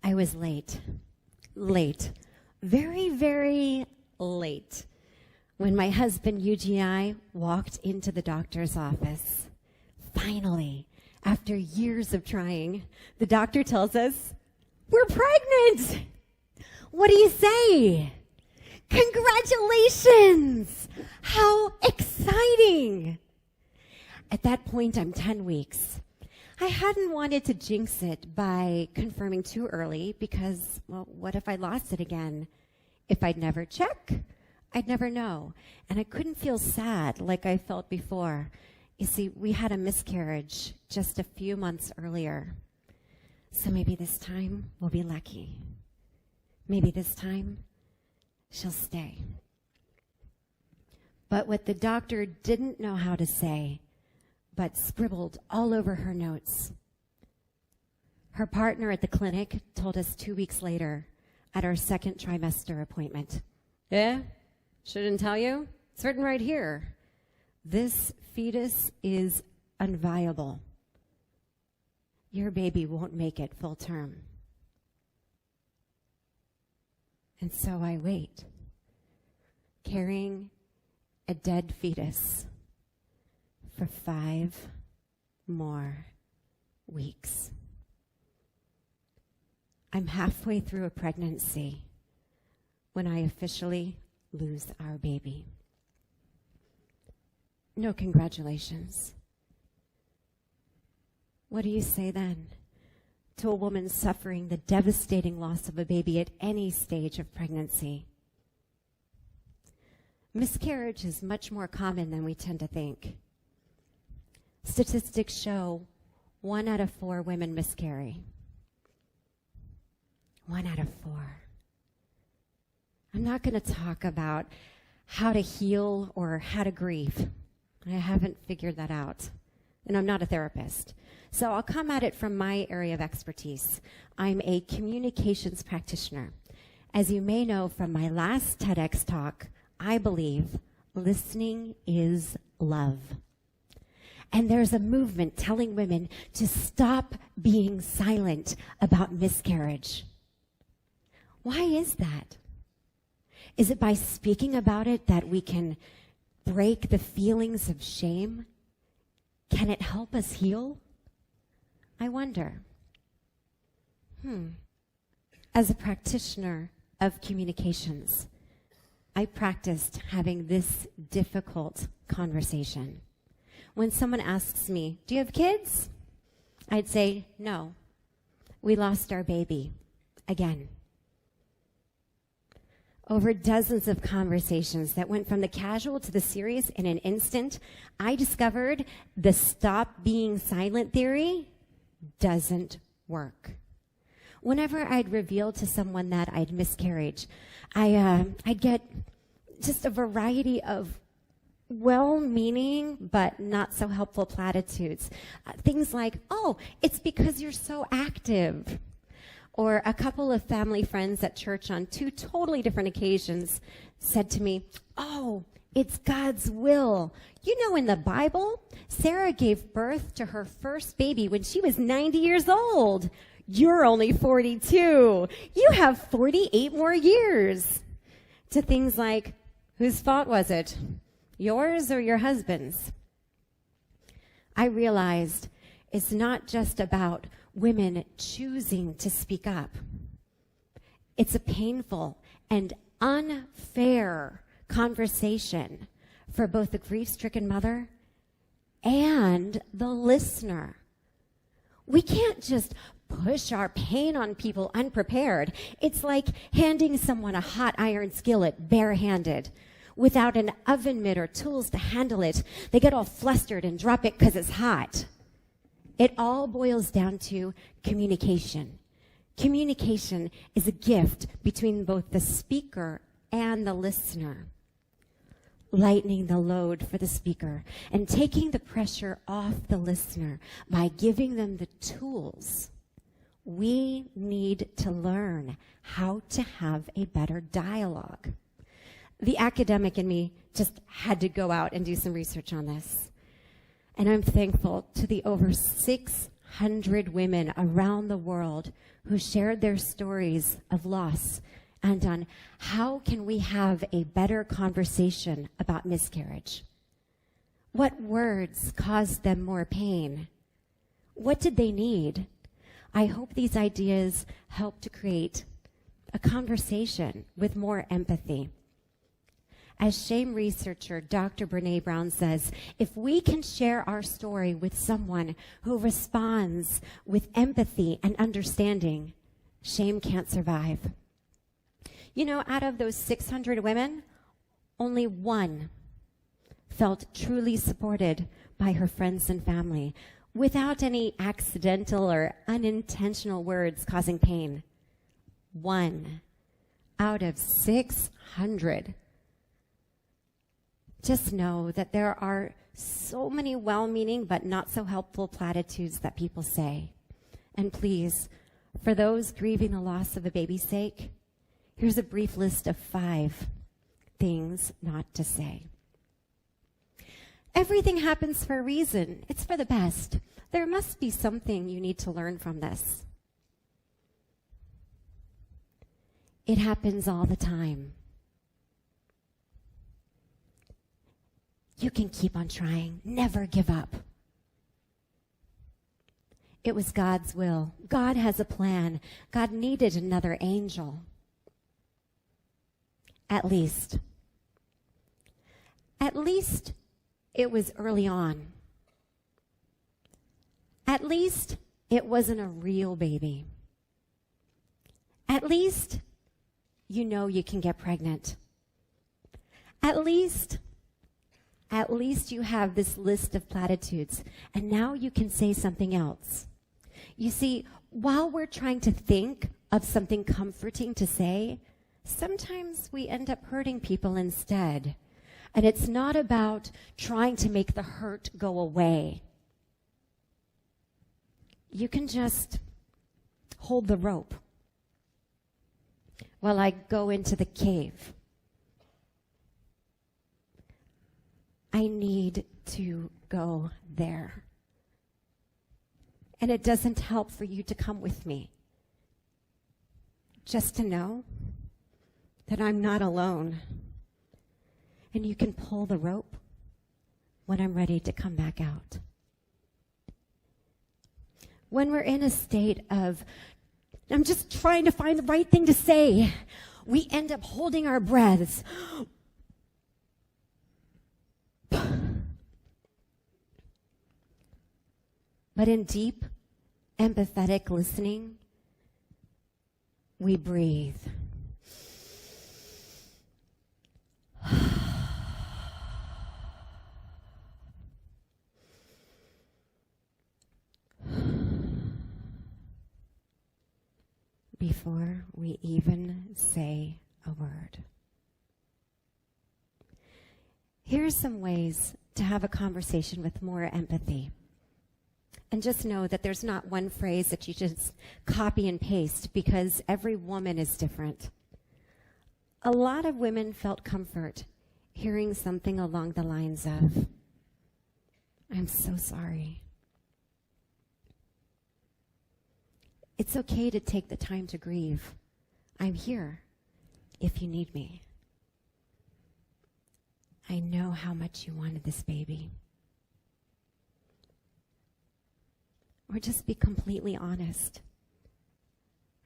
I was late, very, very late, when my husband Yuji and I walked into the doctor's office. Finally, after years of trying, the doctor tells us, "We're pregnant!" What do you say? Congratulations! How exciting! At that point, I'm 10 weeks. I hadn't wanted to jinx it by confirming too early because, well, what if I lost it again? If I'd never check, I'd never know. And I couldn't feel sad like I felt before. You see, we had a miscarriage just a few months earlier. So maybe this time we'll be lucky. Maybe this time she'll stay. But what the doctor didn't know how to say, but scribbled all over her notes, her partner at the clinic told us 2 weeks later at our second trimester appointment. Shouldn't tell you? It's written right here. This fetus is unviable. Your baby won't make it full term. And so I wait, carrying a dead fetus for 5 more weeks. I'm halfway through a pregnancy when I officially lose our baby. No congratulations. What do you say then to a woman suffering the devastating loss of a baby at any stage of pregnancy? Miscarriage is much more common than we tend to think. Statistics show 1 out of 4 women miscarry. 1 out of 4. I'm not going to talk about how to heal or how to grieve. I haven't figured that out. And I'm not a therapist. So I'll come at it from my area of expertise. I'm a communications practitioner. As you may know from my last TEDx talk, I believe listening is love. And there's a movement telling women to stop being silent about miscarriage. Why is that? Is it by speaking about it that we can break the feelings of shame? Can it help us heal? I wonder. As a practitioner of communications, I practiced having this difficult conversation. When someone asks me, "Do you have kids?" I'd say, "No. We lost our baby. Again." Over dozens of conversations that went from the casual to the serious in an instant, I discovered the stop being silent theory doesn't work. Whenever I'd reveal to someone that I'd miscarried, I'd get just a variety of well-meaning but not so helpful platitudes. Things like, "Oh, it's because you're so active." Or a couple of family friends at church on 2 totally different occasions said to me, "Oh, it's God's will. You know, in the Bible, Sarah gave birth to her first baby when she was 90 years old. You're only 42. You have 48 more years." To things like, "Whose fault was it? Yours or your husband's?" I realized it's not just about women choosing to speak up. It's a painful and unfair conversation for both the grief-stricken mother and the listener. We can't just push our pain on people unprepared. It's like handing someone a hot iron skillet barehanded. Without an oven mitt or tools to handle it, they get all flustered and drop it because it's hot. It all boils down to communication. Communication is a gift between both the speaker and the listener. Lightening the load for the speaker and taking the pressure off the listener by giving them the tools. We need to learn how to have a better dialogue. The academic in me just had to go out and do some research on this. And I'm thankful to the over 600 women around the world who shared their stories of loss and on how can we have a better conversation about miscarriage. What words caused them more pain? What did they need? I hope these ideas help to create a conversation with more empathy. As shame researcher Dr. Brene Brown says, if we can share our story with someone who responds with empathy and understanding, shame can't survive. You know, out of those 600 women, only one felt truly supported by her friends and family without any accidental or unintentional words causing pain. One out of 600. Just know that there are so many well-meaning but not so helpful platitudes that people say. And please, for those grieving the loss of a baby's sake, here's a brief list of 5 things not to say. Everything happens for a reason. It's for the best. There must be something you need to learn from this. It happens all the time. You can keep on trying. Never give up. It was God's will. God has a plan. God needed another angel. At least. At least it was early on. At least it wasn't a real baby. At least you know you can get pregnant. At least you have this list of platitudes, and now you can say something else. You see, while we're trying to think of something comforting to say, sometimes we end up hurting people instead. And it's not about trying to make the hurt go away. You can just hold the rope while I go into the cave. I need to go there. And it doesn't help for you to come with me. Just to know that I'm not alone. And you can pull the rope when I'm ready to come back out. When we're in a state of, I'm just trying to find the right thing to say, we end up holding our breaths. But in deep, empathetic listening, we breathe. Before we even say a word. Here's some ways to have a conversation with more empathy. And just know that there's not one phrase that you just copy and paste because every woman is different. A lot of women felt comfort hearing something along the lines of, I'm so sorry. It's okay to take the time to grieve. I'm here if you need me. I know how much you wanted this baby. Or just be completely honest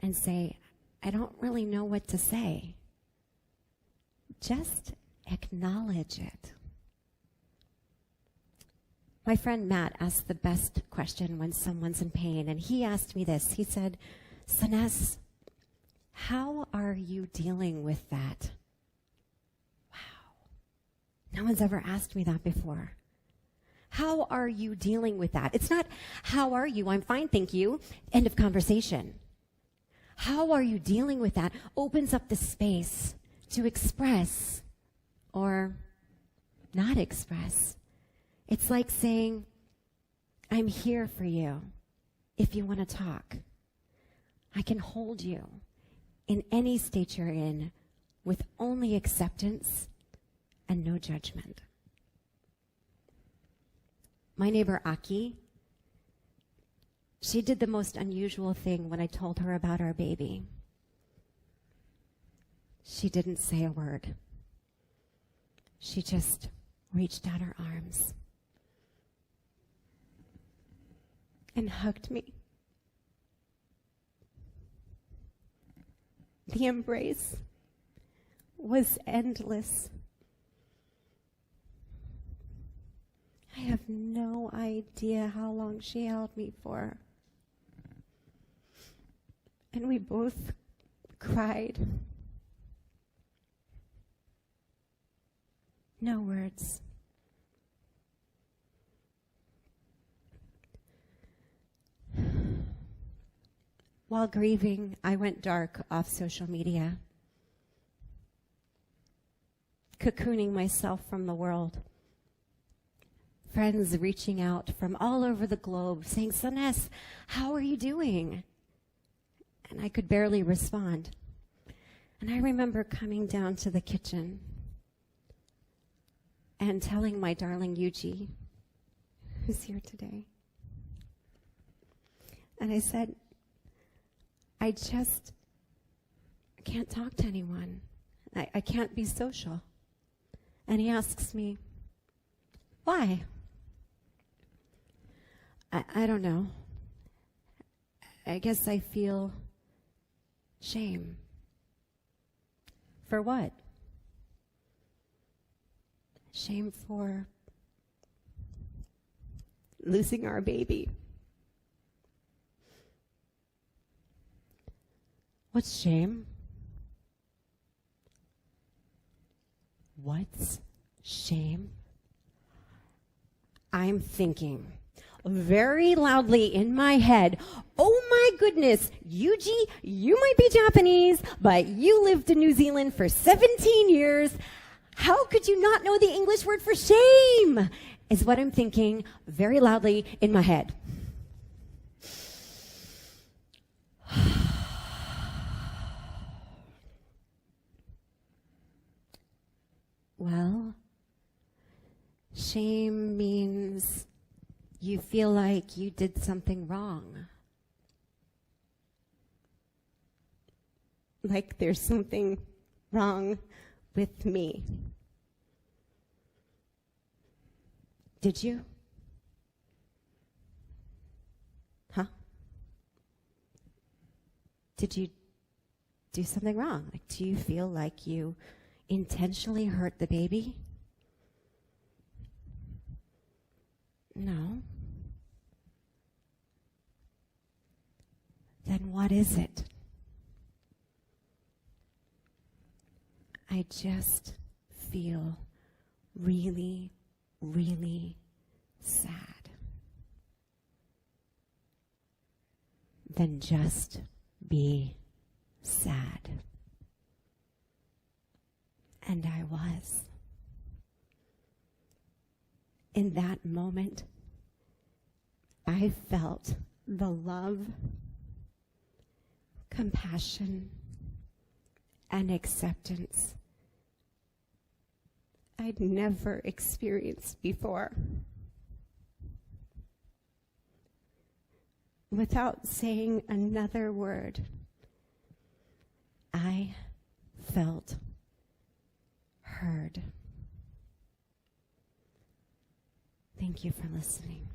and say, I don't really know what to say. Just acknowledge it. My friend Matt asked the best question when someone's in pain, and he asked me this. He said, Soness, how are you dealing with that? Wow. No one's ever asked me that before. How are you dealing with that? It's not, how are you? I'm fine, thank you. End of conversation. How are you dealing with that? Opens up the space to express or not express. It's like saying, I'm here for you if you want to talk. I can hold you in any state you're in with only acceptance and no judgment. My neighbor Aki, She did the most unusual thing when I told her about our baby. She didn't say a word. She just reached out her arms and hugged me. The embrace was endless. I have no idea how long she held me for. And we both cried. No words. While grieving, I went dark off social media, cocooning myself from the world. Friends reaching out from all over the globe saying, Soness, how are you doing? And I could barely respond. And I remember coming down to the kitchen and telling my darling Yuji, who's here today, and I said, I can't talk to anyone. I can't be social. And he asks me, why? I don't know. I guess I feel shame. For what? Shame for losing our baby. What's shame? What's shame? I'm thinking very loudly in my head, oh my goodness, Yuji, you might be Japanese, but you lived in New Zealand for 17 years. How could you not know the English word for shame? Is what I'm thinking very loudly in my head. Well, shame means you feel like you did something wrong. Like there's something wrong with me. Did you? Huh? Did you do something wrong? Like, do you feel like you intentionally hurt the baby? No. Then what is it? I just feel really, really sad. Then just be sad. And I was. In that moment, I felt the love, compassion, and acceptance I'd never experienced before. Without saying another word, I felt heard. Thank you for listening.